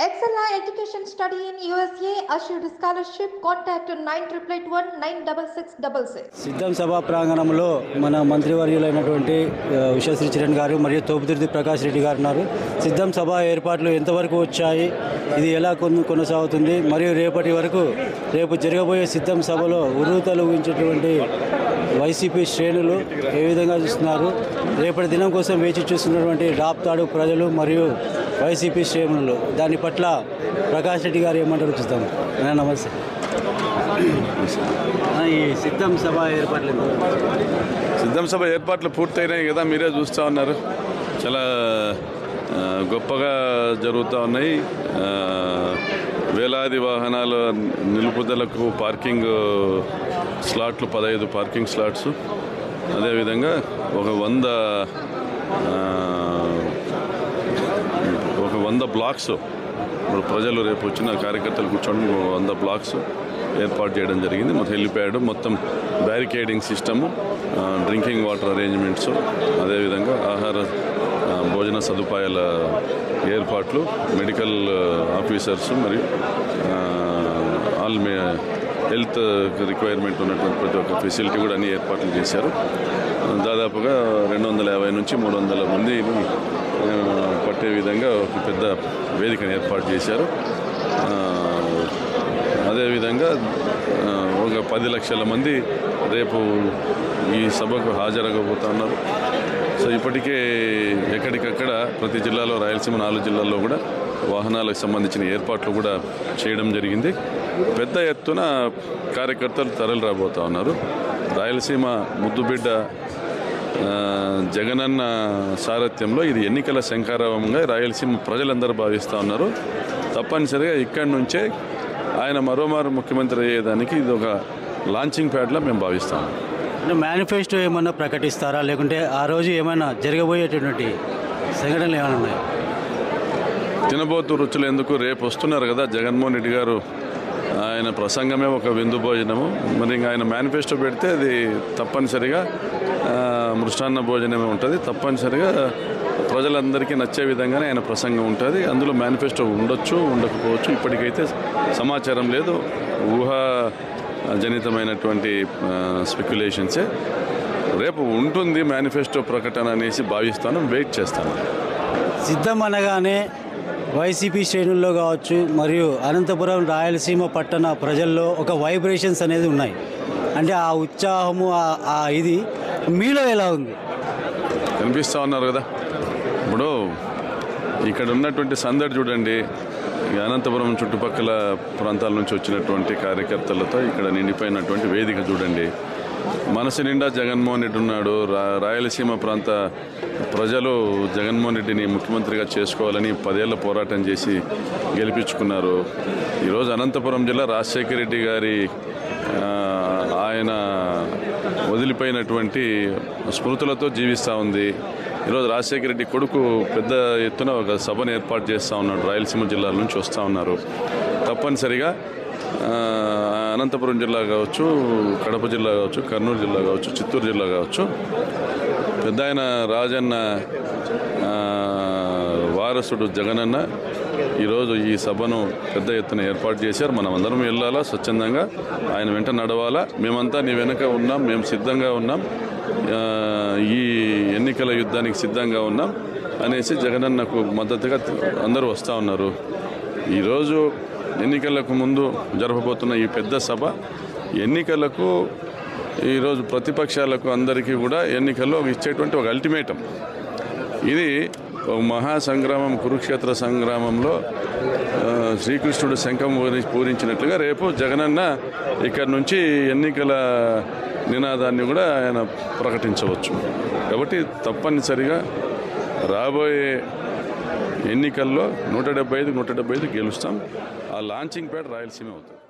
Excella Education Study in USA assured scholarship. Contact 9881 సిద్ధం సభా ప్రాంగణంలో మన మంత్రివర్యులైనటువంటి విశ్వశ్రీ చరణ్ గారు మరియు తోపుదుర్తి ప్రకాష్ రెడ్డి గారు ఉన్నారు. సిద్ధం సభ ఏర్పాట్లు ఎంతవరకు వచ్చాయి, ఇది ఎలా కొనసాగుతుంది, మరియు రేపు జరగబోయే సిద్ధం సభలో ఉర్రూతలూగించేటువంటి వైసీపీ శ్రేణులు ఏ విధంగా చూస్తున్నారు, రేపటి దినం కోసం వేచి చూస్తున్నటువంటి రాప్తాడు ప్రజలు మరియు వైసీపీ శ్రేణులు దాని పట్ల ప్రకాష్ రెడ్డి గారు ఏమంటారు చూద్దాం. నమస్తే. ఈ సిద్ధం సభ ఏర్పాట్లు పూర్తయినాయి కదా, మీరే చూస్తూ ఉన్నారు. చాలా గొప్పగా జరుగుతూ ఉన్నాయి. వేలాది వాహనాల నిలుపుదలకు పార్కింగ్ స్లాట్లు, 15 పార్కింగ్ స్లాట్స్, అదేవిధంగా ఒక 100 బ్లాక్స్, ఇప్పుడు ప్రజలు రేపు వచ్చిన కార్యకర్తలు కూర్చొని 100 బ్లాక్స్ ఏర్పాటు చేయడం జరిగింది. మొత్తం హెలిప్యాడ్, మొత్తం barricading system, drinking water arrangements, అదేవిధంగా ఆహార భోజన సదుపాయాల ఏర్పాట్లు, మెడికల్ ఆఫీసర్స్ మరియు హెల్త్ రిక్వైర్మెంట్ ఉన్నటువంటి ప్రతి ఒక్క ఫెసిలిటీ కూడా అన్ని ఏర్పాట్లు చేశారు. దాదాపుగా 250 నుంచి 300 మంది పట్టే విధంగా ఒక పెద్ద వేదికను ఏర్పాటు చేశారు. అదేవిధంగా ఒక 10 లక్షల మంది రేపు ఈ సభకు హాజరగబోతున్నారు. సో ఇప్పటికే ఎక్కడికక్కడ ప్రతి జిల్లాలో, రాయలసీమ 4 జిల్లాల్లో కూడా వాహనాలకు సంబంధించిన ఏర్పాట్లు కూడా చేయడం జరిగింది. పెద్ద ఎత్తున కార్యకర్తలు తరలి రాబోతూ ఉన్నారు. రాయలసీమ ముద్దుబిడ్డ జగనన్న సారథ్యంలో ఇది ఎన్నికల శంఖారావంగా రాయలసీమ ప్రజలందరూ భావిస్తూ ఉన్నారు. తప్పనిసరిగా ఇక్కడి నుంచే ఆయన మరోమారు ముఖ్యమంత్రి అయ్యేదానికి ఇది ఒక లాంచింగ్ ప్యాడ్లా మేము భావిస్తాము. మేనిఫెస్టో ఏమన్నా ప్రకటిస్తారా, లేకుంటే ఆ రోజు ఏమైనా జరగబోయేటటువంటి సంఘటనలు ఏమైనా ఉన్నాయి? తినబోతు రుచులు ఎందుకు, రేపు వస్తున్నారు కదా జగన్మోహన్ రెడ్డి గారు, ఆయన ప్రసంగమే ఒక విందు భోజనము. మరి ఇంకా ఆయన మేనిఫెస్టో పెడితే అది తప్పనిసరిగా మృష్టాన్న భోజనమే ఉంటుంది. తప్పనిసరిగా ప్రజలందరికీ నచ్చే విధంగానే ఆయన ప్రసంగం ఉంటుంది. అందులో మేనిఫెస్టో ఉండొచ్చు, ఉండకపోవచ్చు, ఇప్పటికైతే సమాచారం లేదు. ఊహాజనితమైనటువంటి స్పెక్యులేషన్సే. రేపు ఉంటుంది మేనిఫెస్టో ప్రకటన అనేసి భావిస్తాను, వెయిట్ చేస్తాను. సిద్ధం అనగానే వైసీపీ శ్రేణుల్లో కావచ్చు మరియు అనంతపురం రాయలసీమ పట్టణ ప్రజల్లో ఒక వైబ్రేషన్స్ అనేది ఉన్నాయి. అంటే ఆ ఉత్సాహము, ఆ ఇది మీలో ఎలా ఉంది? కనిపిస్తూ ఉన్నారు కదా. ఇప్పుడు ఇక్కడ ఉన్నటువంటి సందడి చూడండి. అనంతపురం చుట్టుపక్కల ప్రాంతాల నుంచి వచ్చినటువంటి కార్యకర్తలతో ఇక్కడ నిండిపోయినటువంటి వేదిక చూడండి. మనసు నిండా జగన్మోహన్ రెడ్డి ఉన్నాడు. రాయలసీమ ప్రాంత ప్రజలు జగన్మోహన్ రెడ్డిని ముఖ్యమంత్రిగా చేసుకోవాలని 10 ఏళ్ల పోరాటం చేసి గెలిపించుకున్నారు. ఈరోజు అనంతపురం జిల్లా రాజశేఖర రెడ్డి గారి ఆయన వదిలిపోయినటువంటి స్మృతులతో జీవిస్తూ ఉంది. ఈరోజు రాజశేఖర రెడ్డి కొడుకు పెద్ద ఎత్తున ఒక సభను ఏర్పాటు చేస్తూ ఉన్నాడు. రాయలసీమ జిల్లాల నుంచి వస్తూ ఉన్నారు. తప్పనిసరిగా అనంతపురం జిల్లా కావచ్చు, కడప జిల్లా కావచ్చు, కర్నూలు జిల్లా కావచ్చు, చిత్తూరు జిల్లా కావచ్చు, పెద్ద ఆయన రాజన్న వారసుడు జగనన్న ఈరోజు ఈ సభను పెద్ద ఎత్తున ఏర్పాటు చేశారు. మనం అందరం వెళ్ళాలా, స్వచ్ఛందంగా ఆయన వెంట నడవాలా. మేమంతా నీ వెనక ఉన్నాం, మేము సిద్ధంగా ఉన్నాం, ఈ ఎన్నికల యుద్ధానికి సిద్ధంగా ఉన్నాం అనేసి జగనన్నకు మద్దతుగా అందరూ వస్తూ ఉన్నారు. ఈరోజు ఎన్నికలకు ముందు జరపబోతున్న ఈ పెద్ద సభ ఎన్నికలకు, ఈరోజు ప్రతిపక్షాలకు అందరికీ కూడా ఎన్నికల్లో ఇచ్చేటువంటి ఒక అల్టిమేటం. ఇది ఒక మహాసంగ్రామం, కురుక్షేత్ర సంగ్రామంలో శ్రీకృష్ణుడు శంఖం పూరించినట్లుగా రేపు జగనన్న ఇక్కడి నుంచి ఎన్నికల నినాదాన్ని కూడా ఆయన ప్రకటించవచ్చు. కాబట్టి తప్పనిసరిగా రాబోయే ఎన్నికల్లో 175 గెలుస్తాం. ఆ లాంచింగ్ ప్యాడ్ రాయలసీమ అవుతుంది.